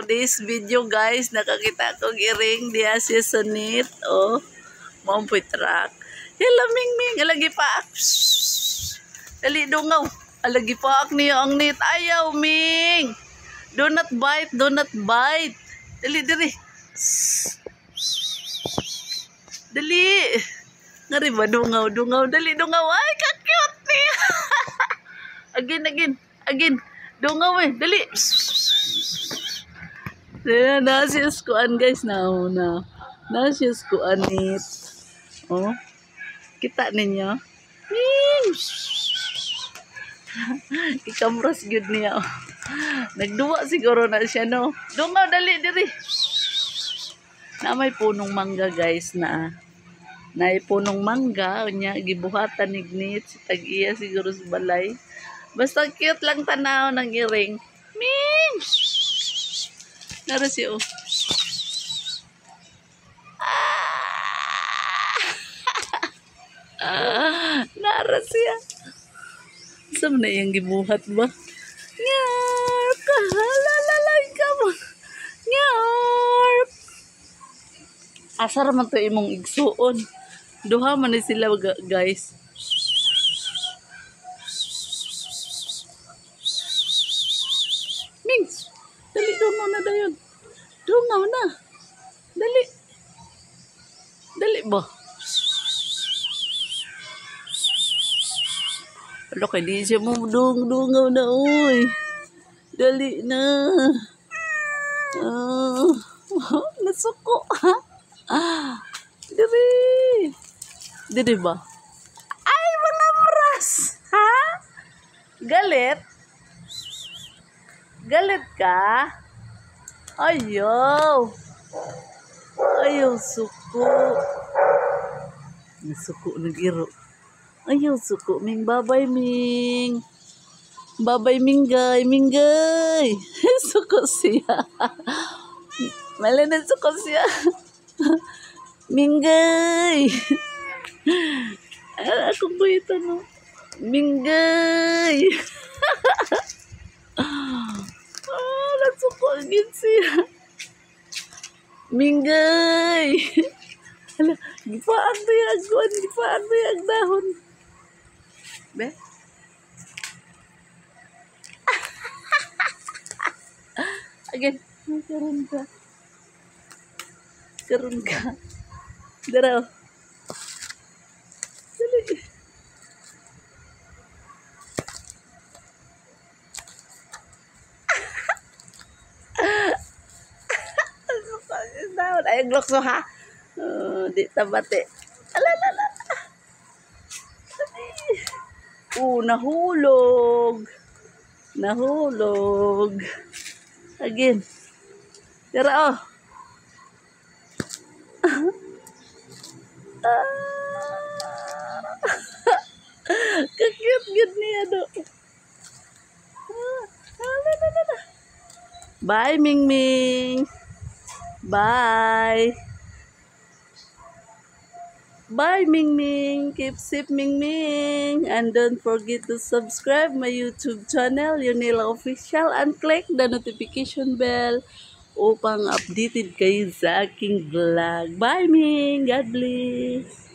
for this video guys. Nakakita ko giring diya si Sunit. Oh, mampoy truck. Hello Mingming, alagi pa. Dali dungaw. Alagi pa niyo ang nit. Ayaw Ming. Do not bite, do not bite. Dali diri. Dali. Ngari ba dungaw, dungaw. Dali dungaw. Ay, ka-cute niya. Again. Dungaw eh. Dali. Nasiyas kuan guys na. Nasiyas kuan it. Oh. Kita ninyo. Ikamras good niya. Oh. Nagduwa siguro na siya no. Dungaw dali diri. Na may punong mangga guys na. Nay punong mangga nya gibuhatan ni Gnit si tag-iya siguro sa balay. Basta cute lang tanaw ng iring. Ming! Nara siya, oh. Nara siya. Saan na yung gibuhat ba? Nyarp! Kahalalay ka mo. Nyarp! Asar man to imong igsuon. Duha man ni sila guys. Ming, dali dungaw na dayon. Dungaw na. Dali. Dali ba? Ano kay di siya mo dungaw na oy. Dali na. Nasuko. Diri. Diri ba? Ay, mga mras. Ha? Galit? Galit ka? Ayaw. Ayaw suko. Nasuko na giro. Ayaw suko. Ming babay Ming. Babay Minggay. Minggay. Suko siya. Mali na suko siya. Minggay. Ako ba ito no? Minggay. Nasuko agad siya. Minggay. Hala, gipaan to yung agwan. Gipaan to yung dahon. Be? Again. Karun ka. Daraw. Dali. Ay, glokso ha. Di tabate. Alalala. Nahulog. Nahulog. Again. Dara oh. Kakiyot good niya do. Bye Mingming. Bye. Bye Mingming. Keep safe Mingming. And don't forget to subscribe my YouTube channel, Yunila Official, and click the notification bell upang updated kayo sa aking vlog. Bye Ming. God bless.